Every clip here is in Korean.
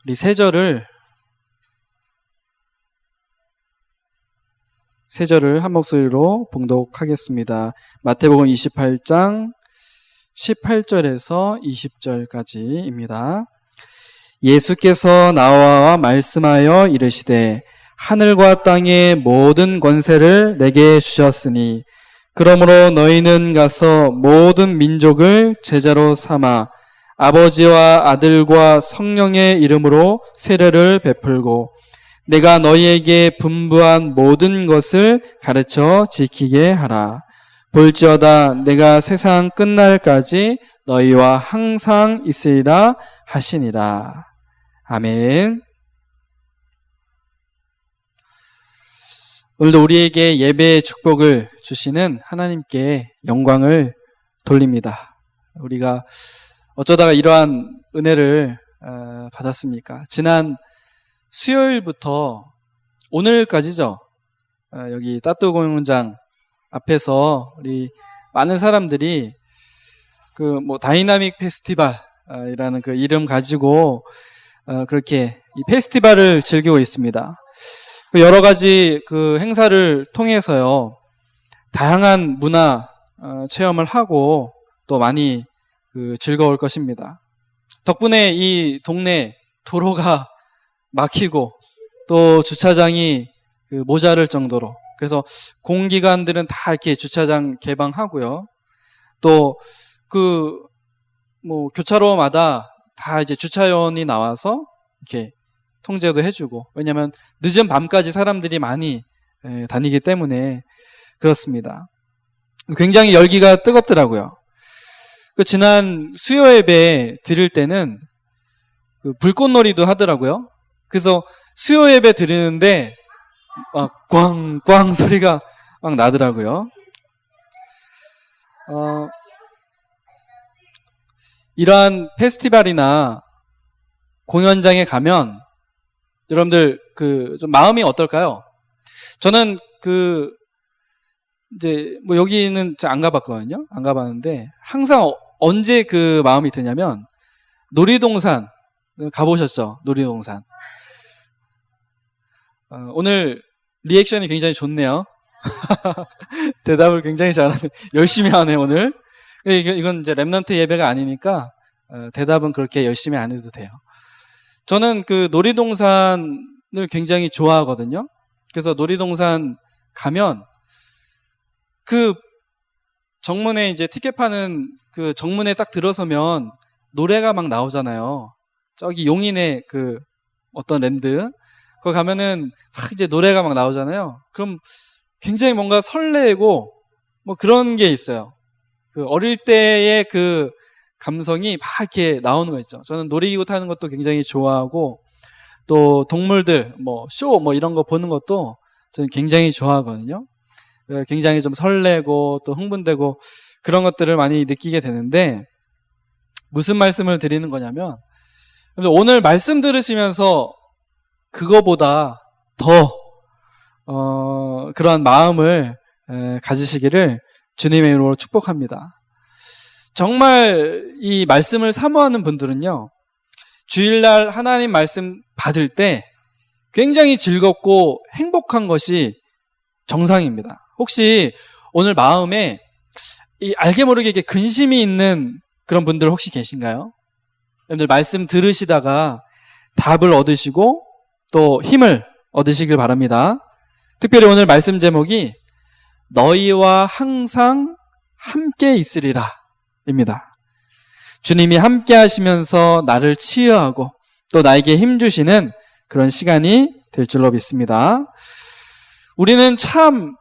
우리 세 절을 한 목소리로 봉독하겠습니다. 마태복음 28장 18절에서 20절까지입니다. 예수께서 나와 말씀하여 이르시되 하늘과 땅의 모든 권세를 내게 주셨으니 그러므로 너희는 가서 모든 민족을 제자로 삼아 아버지와 아들과 성령의 이름으로 세례를 베풀고 내가 너희에게 분부한 모든 것을 가르쳐 지키게 하라. 볼지어다 내가 세상 끝날까지 너희와 항상 있으리라 하시니라. 아멘. 오늘도 우리에게 예배의 축복을 주시는 하나님께 영광을 돌립니다. 우리가 어쩌다가 이러한 은혜를 받았습니까? 지난 수요일부터 오늘까지죠. 여기 따뚜 공연장 앞에서 우리 많은 사람들이 다이나믹 페스티벌이라는 그 이름 가지고 그렇게 이 페스티벌을 즐기고 있습니다. 여러 가지 그 행사를 통해서요, 다양한 문화 체험을 하고 또 많이 즐거울 것입니다. 덕분에 이 동네 도로가 막히고 또 주차장이 모자랄 정도로, 그래서 공기관들은 다 이렇게 주차장 개방하고요. 또 교차로마다 다 이제 주차요원이 나와서 이렇게 통제도 해주고, 왜냐하면 늦은 밤까지 사람들이 많이 다니기 때문에 그렇습니다. 굉장히 열기가 뜨겁더라고요. 지난 수요 예배 드릴 때는 불꽃놀이도 하더라고요. 그래서 수요 예배 드리는데 막 꽝꽝 소리가 막 나더라고요. 이러한 페스티벌이나 공연장에 가면 여러분들 좀 마음이 어떨까요? 저는 여기는 안 가봤거든요. 안 가봤는데 항상 언제 그 마음이 드냐면, 놀이동산 가보셨죠? 놀이동산. 오늘 리액션이 굉장히 좋네요. 대답을 굉장히 잘하네. 열심히 하네 오늘. 이건 이제 랩넌트 예배가 아니니까 대답은 그렇게 열심히 안 해도 돼요. 저는 놀이동산을 굉장히 좋아하거든요. 그래서 놀이동산 가면 정문에 이제 티켓 파는 정문에 딱 들어서면 노래가 막 나오잖아요. 저기 용인의 어떤 랜드, 거기 가면은 막 이제 노래가 막 나오잖아요. 그럼 굉장히 뭔가 설레고 그런 게 있어요. 어릴 때의 감성이 막 이렇게 나오는 거 있죠. 저는 놀이기구 타는 것도 굉장히 좋아하고, 또 동물들 쇼 이런 거 보는 것도 저는 굉장히 좋아하거든요. 굉장히 좀 설레고 또 흥분되고 그런 것들을 많이 느끼게 되는데, 무슨 말씀을 드리는 거냐면, 오늘 말씀 들으시면서 그거보다 더 그런 마음을 가지시기를 주님의 이름으로 축복합니다. 정말 이 말씀을 사모하는 분들은요, 주일날 하나님 말씀 받을 때 굉장히 즐겁고 행복한 것이 정상입니다. 혹시 오늘 마음에 알게 모르게 이렇게 근심이 있는 그런 분들 혹시 계신가요? 여러분들 말씀 들으시다가 답을 얻으시고 또 힘을 얻으시길 바랍니다. 특별히 오늘 말씀 제목이 너희와 항상 함께 있으리라 입니다. 주님이 함께 하시면서 나를 치유하고 또 나에게 힘주시는 그런 시간이 될 줄로 믿습니다. 우리는 참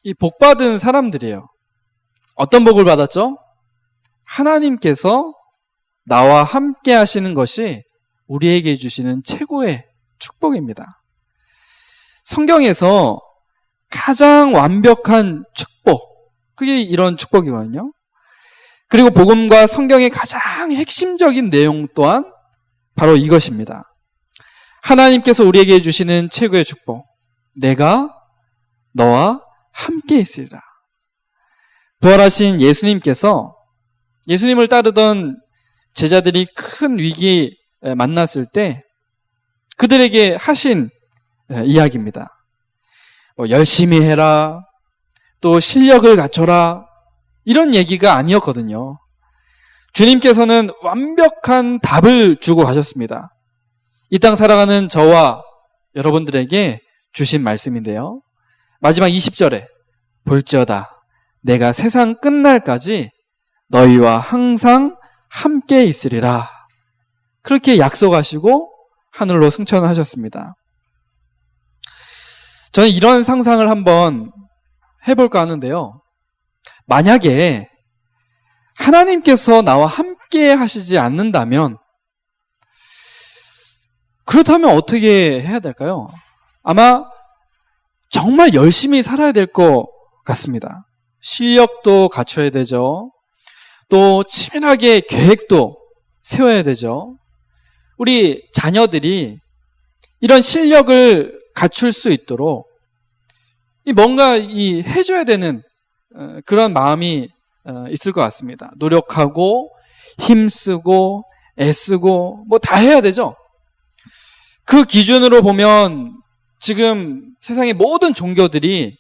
이 복받은 사람들이에요. 어떤 복을 받았죠? 하나님께서 나와 함께 하시는 것이 우리에게 주시는 최고의 축복입니다. 성경에서 가장 완벽한 축복, 그게 이런 축복이거든요. 그리고 복음과 성경의 가장 핵심적인 내용 또한 바로 이것입니다. 하나님께서 우리에게 주시는 최고의 축복, 내가 너와 함께 있으리라. 부활하신 예수님을 따르던 제자들이 큰 위기에 만났을 때 그들에게 하신 이야기입니다. 열심히 해라, 또 실력을 갖춰라, 이런 얘기가 아니었거든요. 주님께서는 완벽한 답을 주고 가셨습니다. 이 땅 살아가는 저와 여러분들에게 주신 말씀인데요. 마지막 20절에 볼지어다 내가 세상 끝날까지 너희와 항상 함께 있으리라. 그렇게 약속하시고 하늘로 승천하셨습니다. 저는 이런 상상을 한번 해볼까 하는데요. 만약에 하나님께서 나와 함께 하시지 않는다면, 그렇다면 어떻게 해야 될까요? 아마 정말 열심히 살아야 될 것 같습니다. 실력도 갖춰야 되죠. 또 치밀하게 계획도 세워야 되죠. 우리 자녀들이 이런 실력을 갖출 수 있도록 뭔가 해줘야 되는 그런 마음이 있을 것 같습니다. 노력하고 힘쓰고 애쓰고 뭐 다 해야 되죠. 그 기준으로 보면 지금 세상의 모든 종교들이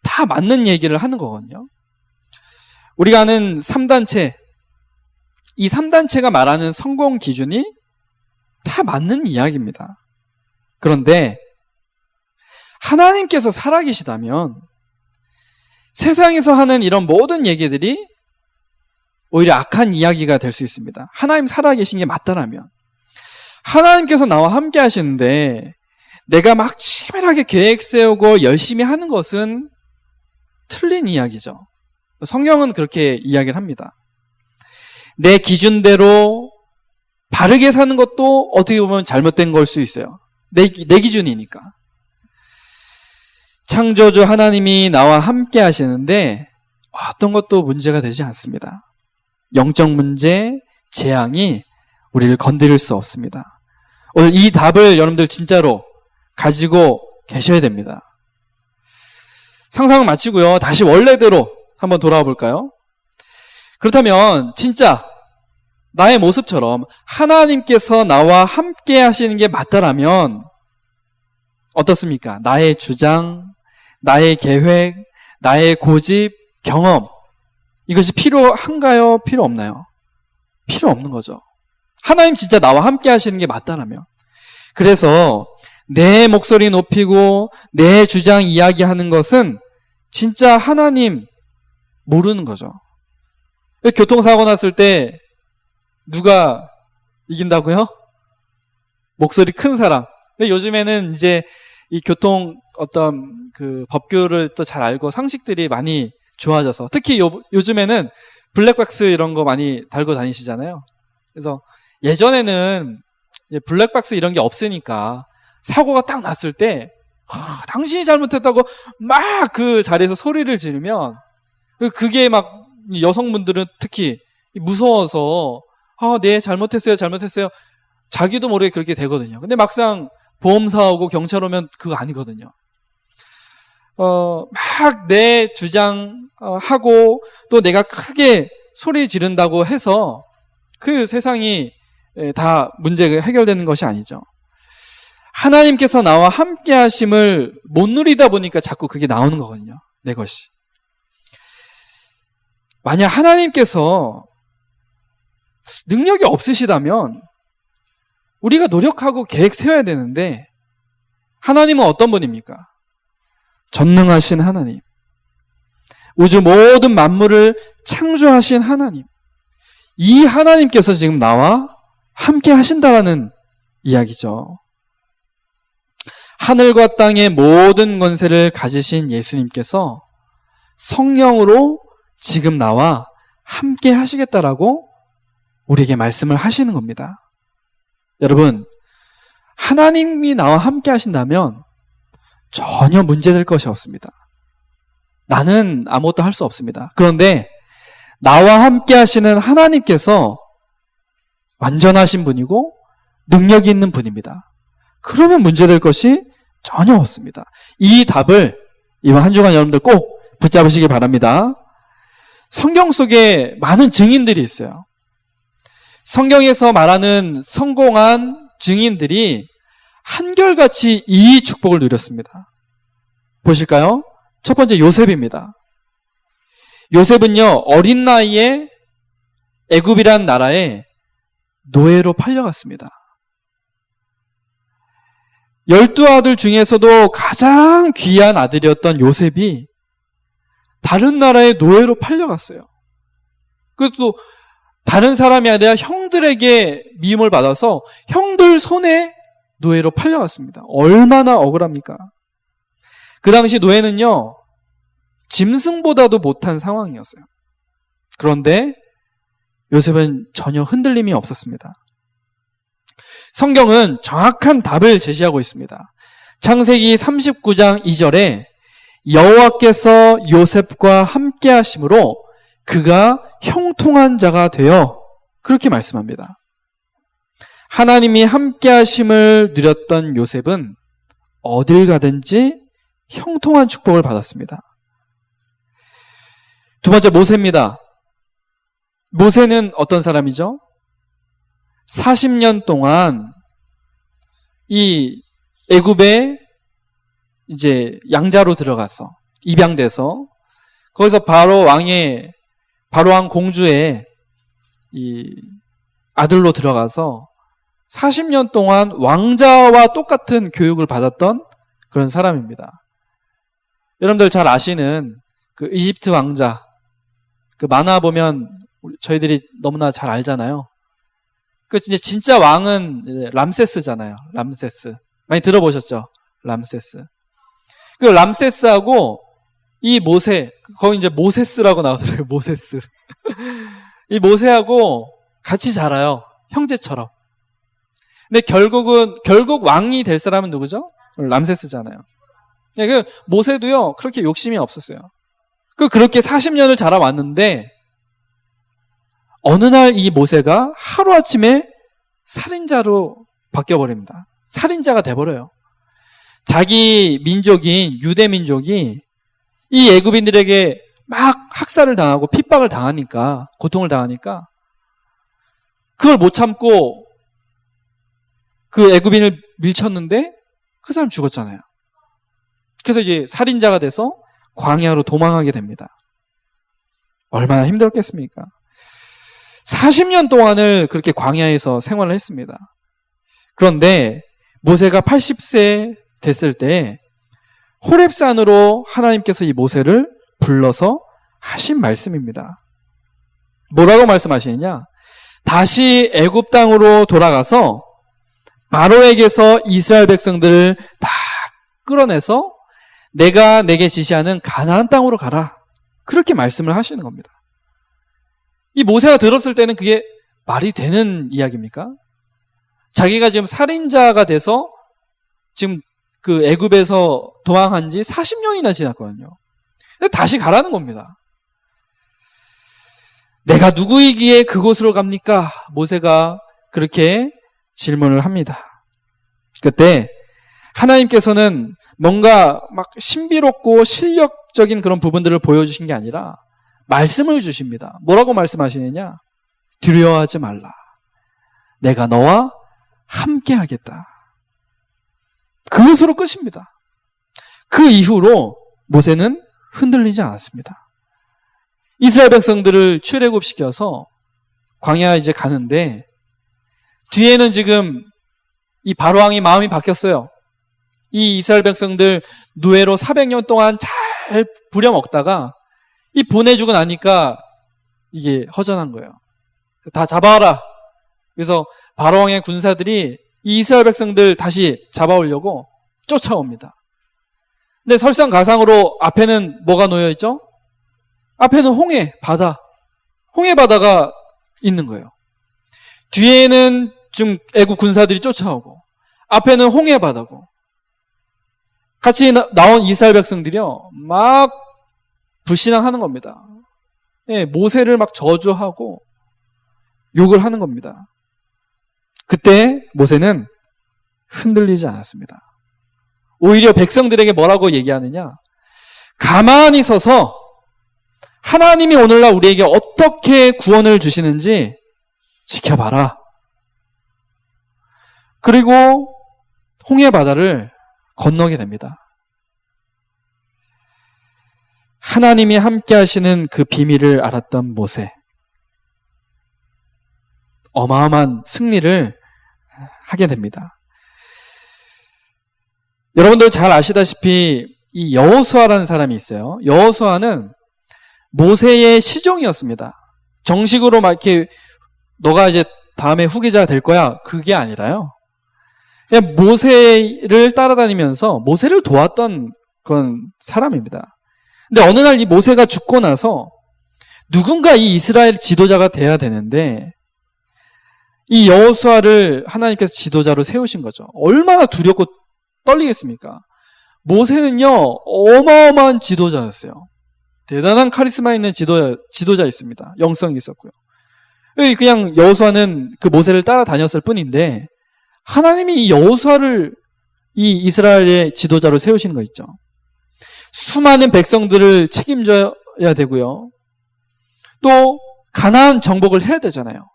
다 맞는 얘기를 하는 거거든요. 우리가 아는 3단체, 이 3단체가 말하는 성공 기준이 다 맞는 이야기입니다. 그런데 하나님께서 살아계시다면 세상에서 하는 이런 모든 얘기들이 오히려 악한 이야기가 될 수 있습니다. 하나님 살아계신 게 맞다라면, 하나님께서 나와 함께 하시는데 내가 막 치밀하게 계획 세우고 열심히 하는 것은 틀린 이야기죠. 성경은 그렇게 이야기를 합니다. 내 기준대로 바르게 사는 것도 어떻게 보면 잘못된 걸 수 있어요. 내 기준이니까. 창조주 하나님이 나와 함께 하시는데 어떤 것도 문제가 되지 않습니다. 영적 문제, 재앙이 우리를 건드릴 수 없습니다. 오늘 이 답을 여러분들 진짜로 가지고 계셔야 됩니다. 상상을 마치고요. 다시 원래대로 한번 돌아와 볼까요? 그렇다면 진짜 나의 모습처럼 하나님께서 나와 함께 하시는 게 맞다라면 어떻습니까? 나의 주장, 나의 계획, 나의 고집, 경험, 이것이 필요한가요? 필요 없나요? 필요 없는 거죠. 하나님 진짜 나와 함께 하시는 게 맞다라면. 그래서 내 목소리 높이고 내 주장 이야기하는 것은 진짜 하나님 모르는 거죠. 교통사고 났을 때 누가 이긴다고요? 목소리 큰 사람. 근데 요즘에는 이제 이 교통 어떤 그 법규를 또 잘 알고 상식들이 많이 좋아져서, 특히 요즘에는 블랙박스 이런 거 많이 달고 다니시잖아요. 그래서 예전에는 이제 블랙박스 이런 게 없으니까 사고가 딱 났을 때 당신이 잘못했다고 막 그 자리에서 소리를 지르면 그게 막 여성분들은 특히 무서워서 네, 잘못했어요. 자기도 모르게 그렇게 되거든요. 근데 막상 보험사 오고 경찰 오면 그거 아니거든요. 막 내 주장 하고 또 내가 크게 소리 지른다고 해서 그 세상이 다 문제가 해결되는 것이 아니죠. 하나님께서 나와 함께 하심을 못 누리다 보니까 자꾸 그게 나오는 거거든요. 내 것이. 만약 하나님께서 능력이 없으시다면 우리가 노력하고 계획 세워야 되는데, 하나님은 어떤 분입니까? 전능하신 하나님, 우주 모든 만물을 창조하신 하나님, 이 하나님께서 지금 나와 함께 하신다라는 이야기죠. 하늘과 땅의 모든 권세를 가지신 예수님께서 성령으로 지금 나와 함께 하시겠다라고 우리에게 말씀을 하시는 겁니다. 여러분, 하나님이 나와 함께 하신다면 전혀 문제될 것이 없습니다. 나는 아무것도 할 수 없습니다. 그런데 나와 함께 하시는 하나님께서 완전하신 분이고 능력이 있는 분입니다. 그러면 문제될 것이 전혀 없습니다. 이 답을 이번 한 주간 여러분들 꼭 붙잡으시기 바랍니다. 성경 속에 많은 증인들이 있어요. 성경에서 말하는 성공한 증인들이 한결같이 이 축복을 누렸습니다. 보실까요? 첫 번째 요셉입니다. 요셉은요, 어린 나이에 애굽이란 나라에 노예로 팔려갔습니다. 12아들 중에서도 가장 귀한 아들이었던 요셉이 다른 나라의 노예로 팔려갔어요. 그것도 다른 사람이 아니라 형들에게 미움을 받아서 형들 손에 노예로 팔려갔습니다. 얼마나 억울합니까? 그 당시 노예는요, 짐승보다도 못한 상황이었어요. 그런데 요셉은 전혀 흔들림이 없었습니다. 성경은 정확한 답을 제시하고 있습니다. 창세기 39장 2절에 여호와께서 요셉과 함께 하심으로 그가 형통한 자가 되어, 그렇게 말씀합니다. 하나님이 함께 하심을 누렸던 요셉은 어딜 가든지 형통한 축복을 받았습니다. 두 번째, 모세입니다. 모세는 어떤 사람이죠? 40년 동안 이 애굽에 이제 양자로 들어가서 입양돼서 거기서 바로 왕 공주의 이 아들로 들어가서 40년 동안 왕자와 똑같은 교육을 받았던 그런 사람입니다. 여러분들 잘 아시는 그 이집트 왕자, 그 만화 보면 저희들이 너무나 잘 알잖아요. 그 진짜 왕은 람세스잖아요. 람세스. 많이 들어보셨죠? 람세스. 그 람세스하고 이 모세, 거기 이제 모세스라고 나오더라고요. 모세스. 이 모세하고 같이 자라요. 형제처럼. 근데 결국 왕이 될 사람은 누구죠? 람세스잖아요. 그 모세도요, 그렇게 욕심이 없었어요. 그렇게 40년을 자라왔는데, 어느 날 이 모세가 하루아침에 살인자로 바뀌어버립니다. 살인자가 돼버려요. 자기 민족인 유대 민족이 이 애굽인들에게 막 학살을 당하고 핍박을 당하니까, 고통을 당하니까 그걸 못 참고 그 애굽인을 밀쳤는데 그 사람 죽었잖아요. 그래서 이제 살인자가 돼서 광야로 도망하게 됩니다. 얼마나 힘들었겠습니까? 40년 동안을 그렇게 광야에서 생활을 했습니다. 그런데 모세가 80세 됐을 때 호렙산으로 하나님께서 이 모세를 불러서 하신 말씀입니다. 뭐라고 말씀하시느냐? 다시 애굽 땅으로 돌아가서 바로에게서 이스라엘 백성들을 다 끌어내서 내가 내게 지시하는 가나안 땅으로 가라. 그렇게 말씀을 하시는 겁니다. 이 모세가 들었을 때는 그게 말이 되는 이야기입니까? 자기가 지금 살인자가 돼서 지금 그 애굽에서 도망한 지 40년이나 지났거든요. 근데 다시 가라는 겁니다. 내가 누구이기에 그곳으로 갑니까? 모세가 그렇게 질문을 합니다. 그때 하나님께서는 뭔가 막 신비롭고 실력적인 그런 부분들을 보여주신 게 아니라 말씀을 주십니다. 뭐라고 말씀하시느냐? 두려워하지 말라. 내가 너와 함께 하겠다. 그것으로 끝입니다. 그 이후로 모세는 흔들리지 않았습니다. 이스라엘 백성들을 출애굽시켜서 광야 이제 가는데 뒤에는 지금 이 바로왕이 마음이 바뀌었어요. 이 이스라엘 백성들 노예로 400년 동안 잘 부려먹다가 이 보내주고 나니까 이게 허전한 거예요. 다 잡아와라. 그래서 바로왕의 군사들이 이 이스라엘 백성들 다시 잡아오려고 쫓아옵니다. 근데 설상가상으로 앞에는 뭐가 놓여있죠? 앞에는 홍해 바다가 있는 거예요. 뒤에는 지금 애국 군사들이 쫓아오고 앞에는 홍해 바다고 같이 나온 이스라엘 백성들이요 막 불신앙하는 겁니다. 예, 모세를 막 저주하고 욕을 하는 겁니다. 그때 모세는 흔들리지 않았습니다. 오히려 백성들에게 뭐라고 얘기하느냐? 가만히 서서 하나님이 오늘날 우리에게 어떻게 구원을 주시는지 지켜봐라. 그리고 홍해 바다를 건너게 됩니다. 하나님이 함께 하시는 그 비밀을 알았던 모세. 어마어마한 승리를 하게 됩니다. 여러분들 잘 아시다시피 이 여호수아라는 사람이 있어요. 여호수아는 모세의 시종이었습니다. 정식으로 막 이렇게 너가 이제 다음에 후계자가 될 거야. 그게 아니라요. 그냥 모세를 따라다니면서 모세를 도왔던 그런 사람입니다. 근데 어느 날 이 모세가 죽고 나서 누군가 이 이스라엘 지도자가 돼야 되는데 이 여호수아를 하나님께서 지도자로 세우신 거죠. 얼마나 두렵고 떨리겠습니까? 모세는요, 어마어마한 지도자였어요. 대단한 카리스마 있는 지도자 있습니다. 영성이 있었고요. 그냥 여호수아는 그 모세를 따라다녔을 뿐인데 하나님이 이 여호수아를 이 이스라엘의 지도자로 세우시는 거 있죠. 수많은 백성들을 책임져야 되고요. 또 가나안 정복을 해야 되잖아요.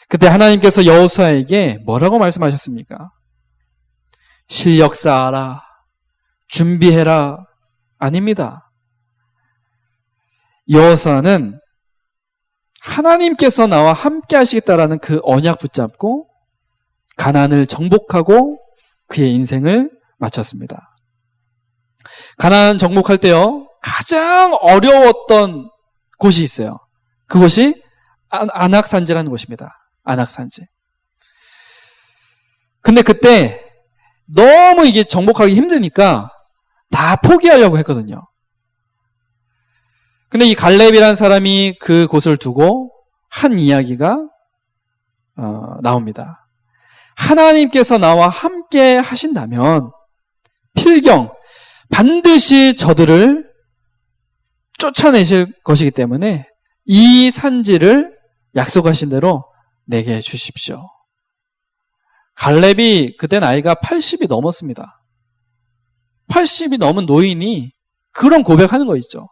그때 하나님께서 여호수아에게 뭐라고 말씀하셨습니까? 실력 쌓아라, 준비해라, 아닙니다. 여호수아는 하나님께서 나와 함께 하시겠다라는 그 언약 붙잡고 가나안을 정복하고 그의 인생을 마쳤습니다. 가나안 정복할 때요, 가장 어려웠던 곳이 있어요. 그곳이 안악산지라는 곳입니다. 안악산지. 근데 그때 너무 이게 정복하기 힘드니까 다 포기하려고 했거든요. 근데 이 갈렙이라는 사람이 그 곳을 두고 한 이야기가 나옵니다. 하나님께서 나와 함께 하신다면 필경 반드시 저들을 쫓아내실 것이기 때문에 이 산지를 약속하신 대로 내게 주십시오. 갈렙이 그때 나이가 80이 넘었습니다. 80이 넘은 노인이 그런 고백하는 거 있죠.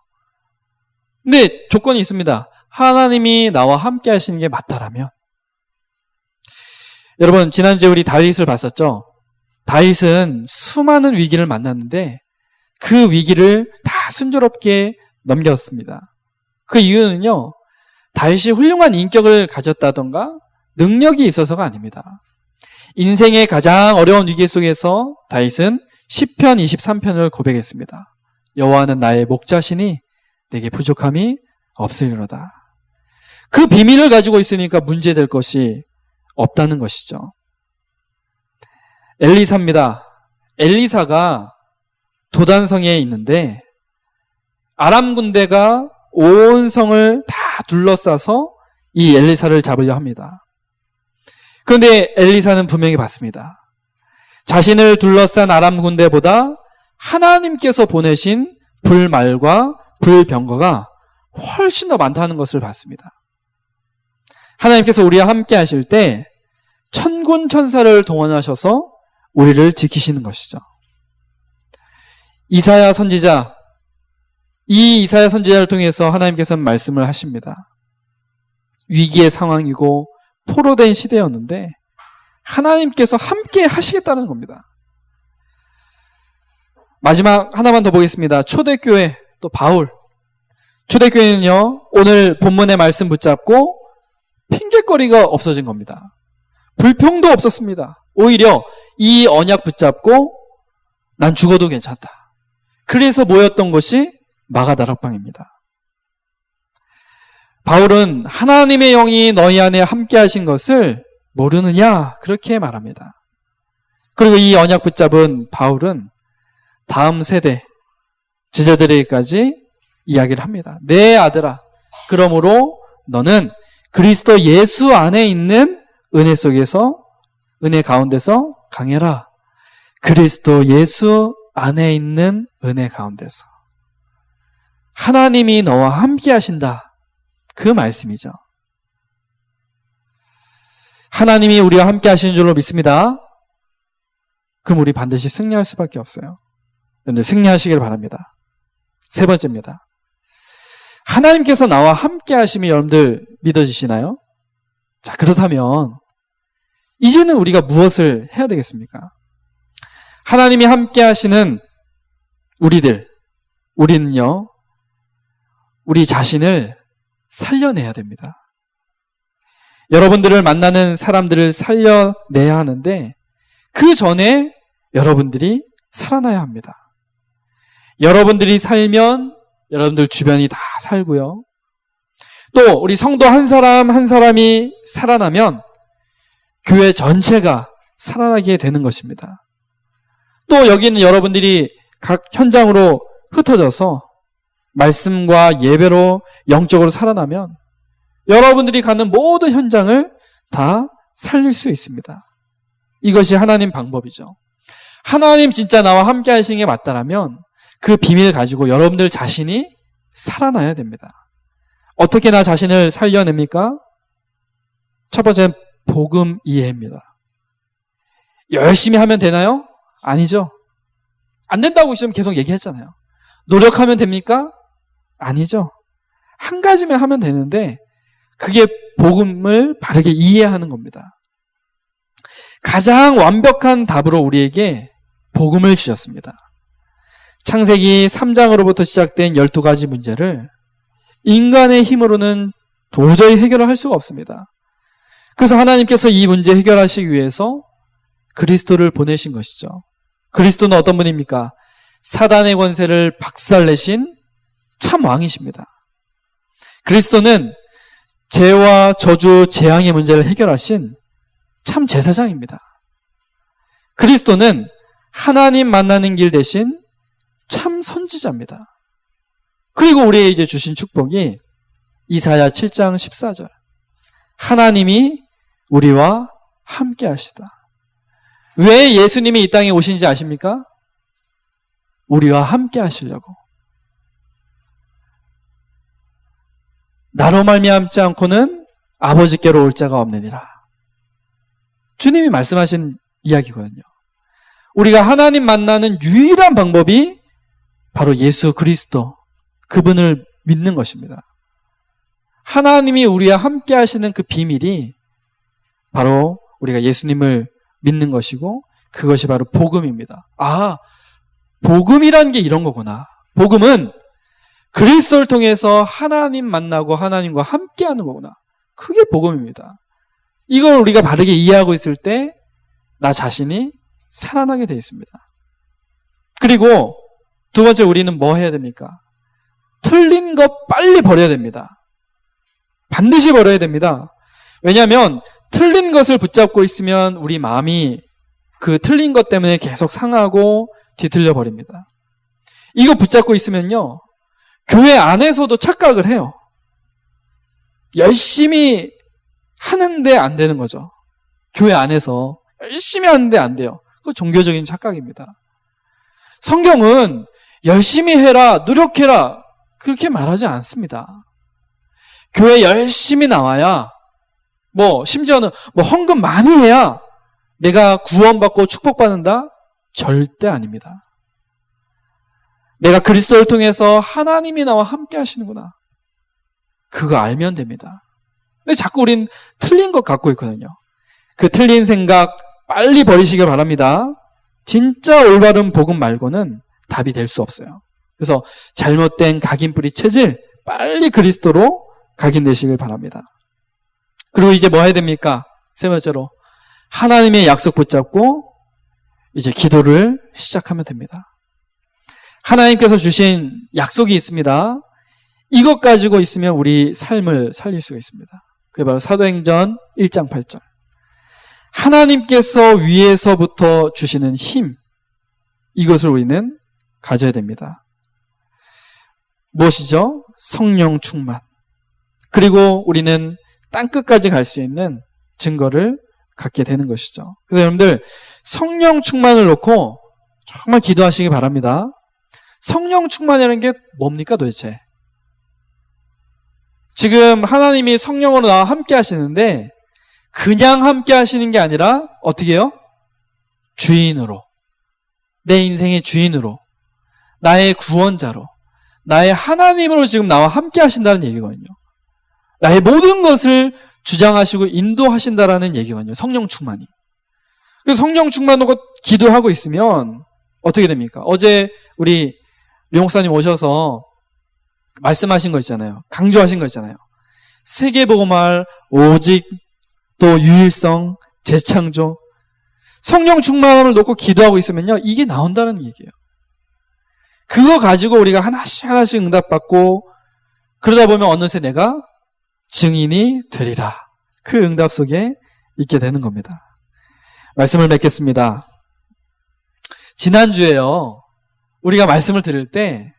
근데 조건이 있습니다. 하나님이 나와 함께 하시는 게 맞다라면. 여러분, 지난주에 우리 다윗을 봤었죠? 다윗은 수많은 위기를 만났는데 그 위기를 다 순조롭게 넘겼습니다. 그 이유는요, 다윗이 훌륭한 인격을 가졌다던가 능력이 있어서가 아닙니다. 인생의 가장 어려운 위기 속에서 다윗은 시편 23편을 고백했습니다. 여호와는 나의 목자시니 내게 부족함이 없으리로다. 그 비밀을 가지고 있으니까 문제될 것이 없다는 것이죠. 엘리사입니다. 엘리사가 도단성에 있는데 아람 군대가 온 성을 다 둘러싸서 이 엘리사를 잡으려 합니다. 그런데 엘리사는 분명히 봤습니다. 자신을 둘러싼 아람 군대보다 하나님께서 보내신 불말과 불병거가 훨씬 더 많다는 것을 봤습니다. 하나님께서 우리와 함께 하실 때 천군 천사를 동원하셔서 우리를 지키시는 것이죠. 이사야 선지자, 이 이사야 선지자를 통해서 하나님께서는 말씀을 하십니다. 위기의 상황이고 포로된 시대였는데 하나님께서 함께 하시겠다는 겁니다. 마지막 하나만 더 보겠습니다. 초대교회, 또 바울. 초대교회는요, 오늘 본문의 말씀 붙잡고 핑계거리가 없어진 겁니다. 불평도 없었습니다. 오히려 이 언약 붙잡고 난 죽어도 괜찮다. 그래서 모였던 것이 마가다락방입니다. 바울은 하나님의 영이 너희 안에 함께 하신 것을 모르느냐? 그렇게 말합니다. 그리고 이 언약 붙잡은 바울은 다음 세대 제자들에게까지 이야기를 합니다. 내 아들아, 그러므로 너는 그리스도 예수 안에 있는 은혜 속에서, 은혜 가운데서 강해라. 그리스도 예수 안에 있는 은혜 가운데서. 하나님이 너와 함께 하신다. 그 말씀이죠. 하나님이 우리와 함께 하시는 줄로 믿습니다. 그럼 우리 반드시 승리할 수밖에 없어요. 여러분들 승리하시길 바랍니다. 세 번째입니다. 하나님께서 나와 함께 하심이 여러분들 믿어지시나요? 자, 그렇다면 이제는 우리가 무엇을 해야 되겠습니까? 하나님이 함께 하시는 우리는요, 우리 자신을 살려내야 됩니다. 여러분들을 만나는 사람들을 살려내야 하는데 그 전에 여러분들이 살아나야 합니다. 여러분들이 살면 여러분들 주변이 다 살고요. 또 우리 성도 한 사람 한 사람이 살아나면 교회 전체가 살아나게 되는 것입니다. 또 여기는 여러분들이 각 현장으로 흩어져서 말씀과 예배로 영적으로 살아나면 여러분들이 가는 모든 현장을 다 살릴 수 있습니다. 이것이 하나님 방법이죠. 하나님 진짜 나와 함께 하시는 게 맞다라면 그 비밀을 가지고 여러분들 자신이 살아나야 됩니다. 어떻게 나 자신을 살려냅니까? 첫 번째는 복음 이해입니다. 열심히 하면 되나요? 아니죠. 안 된다고 지금 계속 얘기했잖아요. 노력하면 됩니까? 아니죠. 한 가지만 하면 되는데 그게 복음을 바르게 이해하는 겁니다. 가장 완벽한 답으로 우리에게 복음을 주셨습니다. 창세기 3장으로부터 시작된 12가지 문제를 인간의 힘으로는 도저히 해결을 할 수가 없습니다. 그래서 하나님께서 이 문제 해결하시기 위해서 그리스도를 보내신 것이죠. 그리스도는 어떤 분입니까? 사단의 권세를 박살내신 참 왕이십니다. 그리스도는 죄와 저주, 재앙의 문제를 해결하신 참 제사장입니다. 그리스도는 하나님 만나는 길 대신 참 선지자입니다. 그리고 우리에게 이제 주신 축복이 이사야 7장 14절. 하나님이 우리와 함께 하시다. 왜 예수님이 이 땅에 오신지 아십니까? 우리와 함께 하시려고. 나로 말미암지 않고는 아버지께로 올 자가 없느니라. 주님이 말씀하신 이야기거든요. 우리가 하나님 만나는 유일한 방법이 바로 예수 그리스도, 그분을 믿는 것입니다. 하나님이 우리와 함께 하시는 그 비밀이 바로 우리가 예수님을 믿는 것이고 그것이 바로 복음입니다. 아, 복음이란 게 이런 거구나. 복음은 그리스도를 통해서 하나님 만나고 하나님과 함께하는 거구나. 그게 복음입니다. 이걸 우리가 바르게 이해하고 있을 때 나 자신이 살아나게 되어 있습니다. 그리고 두 번째 우리는 뭐 해야 됩니까? 틀린 거 빨리 버려야 됩니다. 반드시 버려야 됩니다. 왜냐하면 틀린 것을 붙잡고 있으면 우리 마음이 그 틀린 것 때문에 계속 상하고 뒤틀려 버립니다. 이거 붙잡고 있으면요, 교회 안에서도 착각을 해요. 열심히 하는데 안 되는 거죠. 교회 안에서 열심히 하는데 안 돼요. 그거 종교적인 착각입니다. 성경은 열심히 해라, 노력해라 그렇게 말하지 않습니다. 교회 열심히 나와야, 심지어는 헌금 많이 해야 내가 구원받고 축복받는다? 절대 아닙니다. 내가 그리스도를 통해서 하나님이 나와 함께 하시는구나. 그거 알면 됩니다. 근데 자꾸 우린 틀린 것 갖고 있거든요. 그 틀린 생각 빨리 버리시길 바랍니다. 진짜 올바른 복음 말고는 답이 될 수 없어요. 그래서 잘못된 각인뿌리 체질 빨리 그리스도로 각인되시길 바랍니다. 그리고 이제 뭐 해야 됩니까? 세 번째로 하나님의 약속 붙잡고 이제 기도를 시작하면 됩니다. 하나님께서 주신 약속이 있습니다. 이것 가지고 있으면 우리 삶을 살릴 수가 있습니다. 그게 바로 사도행전 1장 8절. 하나님께서 위에서부터 주시는 힘, 이것을 우리는 가져야 됩니다. 무엇이죠? 성령 충만. 그리고 우리는 땅끝까지 갈 수 있는 증거를 갖게 되는 것이죠. 그래서 여러분들 성령 충만을 놓고 정말 기도하시기 바랍니다. 성령 충만이라는 게 뭡니까 도대체? 지금 하나님이 성령으로 나와 함께 하시는데 그냥 함께 하시는 게 아니라 어떻게 해요? 주인으로, 내 인생의 주인으로, 나의 구원자로, 나의 하나님으로 지금 나와 함께 하신다는 얘기거든요. 나의 모든 것을 주장하시고 인도하신다라는 얘기거든요. 성령 충만이. 그래서 성령 충만으로 기도하고 있으면 어떻게 됩니까? 어제 우리 류 목사님 오셔서 말씀하신 거 있잖아요. 강조하신 거 있잖아요. 세계복음할 오직 또 유일성, 재창조. 성령 충만함을 놓고 기도하고 있으면요. 이게 나온다는 얘기예요. 그거 가지고 우리가 하나씩 하나씩 응답받고 그러다 보면 어느새 내가 증인이 되리라. 그 응답 속에 있게 되는 겁니다. 말씀을 맺겠습니다. 지난주에요. 우리가 말씀을 들을 때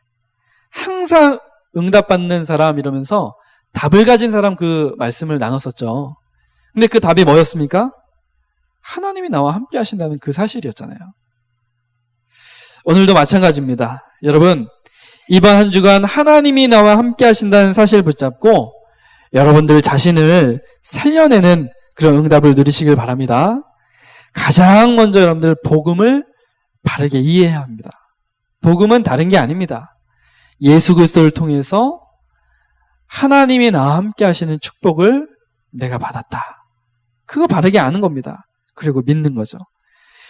항상 응답받는 사람 이러면서 답을 가진 사람 그 말씀을 나눴었죠. 근데 그 답이 뭐였습니까? 하나님이 나와 함께 하신다는 그 사실이었잖아요. 오늘도 마찬가지입니다. 여러분, 이번 한 주간 하나님이 나와 함께 하신다는 사실 붙잡고 여러분들 자신을 살려내는 그런 응답을 누리시길 바랍니다. 가장 먼저 여러분들 복음을 바르게 이해해야 합니다. 복음은 다른 게 아닙니다. 예수 그리스도를 통해서 하나님이 나와 함께 하시는 축복을 내가 받았다. 그거 바르게 아는 겁니다. 그리고 믿는 거죠.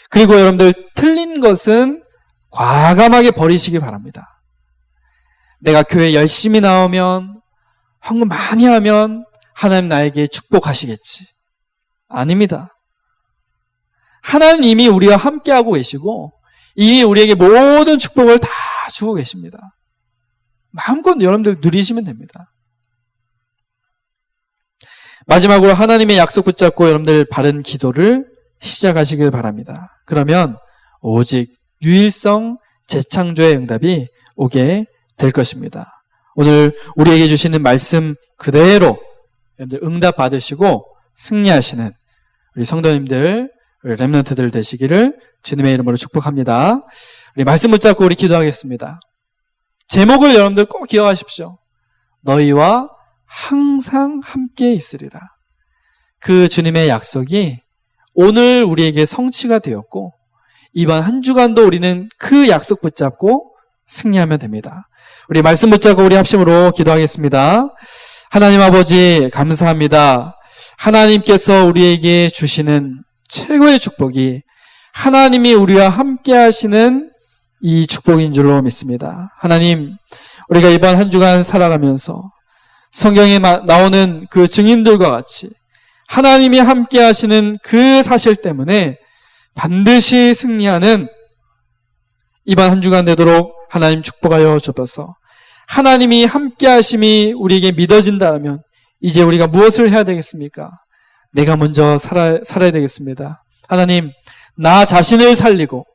그리고 여러분들 틀린 것은 과감하게 버리시기 바랍니다. 내가 교회 열심히 나오면 헌금 많이 하면 하나님 나에게 축복하시겠지. 아닙니다. 하나님이 우리와 함께하고 계시고 이미 우리에게 모든 축복을 다 주고 계십니다. 마음껏 여러분들 누리시면 됩니다. 마지막으로 하나님의 약속 붙잡고 여러분들 바른 기도를 시작하시길 바랍니다. 그러면 오직 유일성 재창조의 응답이 오게 될 것입니다. 오늘 우리에게 주시는 말씀 그대로 여러분들 응답 받으시고 승리하시는 우리 성도님들, 우리 렘넌트들 되시기를 주님의 이름으로 축복합니다. 우리 말씀 붙잡고 우리 기도하겠습니다. 제목을 여러분들 꼭 기억하십시오. 너희와 항상 함께 있으리라. 그 주님의 약속이 오늘 우리에게 성취가 되었고 이번 한 주간도 우리는 그 약속 붙잡고 승리하면 됩니다. 우리 말씀 붙잡고 우리 합심으로 기도하겠습니다. 하나님 아버지 감사합니다. 하나님께서 우리에게 주시는 최고의 축복이 하나님이 우리와 함께 하시는 이 축복인 줄로 믿습니다. 하나님, 우리가 이번 한 주간 살아가면서 성경에 나오는 그 증인들과 같이 하나님이 함께 하시는 그 사실 때문에 반드시 승리하는 이번 한 주간 되도록 하나님 축복하여 주옵소서. 하나님이 함께 하심이 우리에게 믿어진다면 이제 우리가 무엇을 해야 되겠습니까? 내가 먼저 살아야 되겠습니다. 하나님, 나 자신을 살리고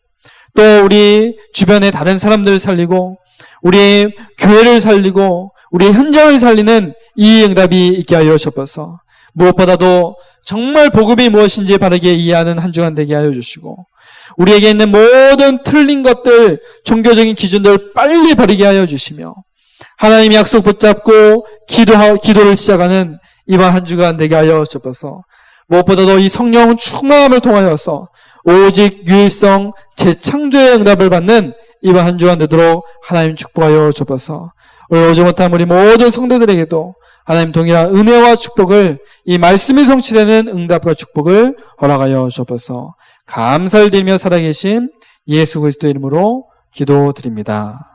또 우리 주변의 다른 사람들을 살리고 우리의 교회를 살리고 우리의 현장을 살리는 이 응답이 있게 하여 주옵소서. 무엇보다도 정말 복음이 무엇인지 바르게 이해하는 한 주간 되게 하여 주시고 우리에게 있는 모든 틀린 것들, 종교적인 기준들 빨리 버리게 하여 주시며 하나님의 약속 붙잡고 기도를 시작하는 이번 한 주간 되게 하여 주옵소서. 무엇보다도 이 성령 충만함을 통하여서 오직 유일성 재창조의 응답을 받는 이번 한 주간 되도록 하나님 축복하여 주옵소서. 오늘 오지 못한 우리 모든 성도들에게도 하나님 동일한 은혜와 축복을 이 말씀이 성취되는 응답과 축복을 허락하여 주옵소서. 감사를 드리며 살아계신 예수 그리스도의 이름으로 기도드립니다.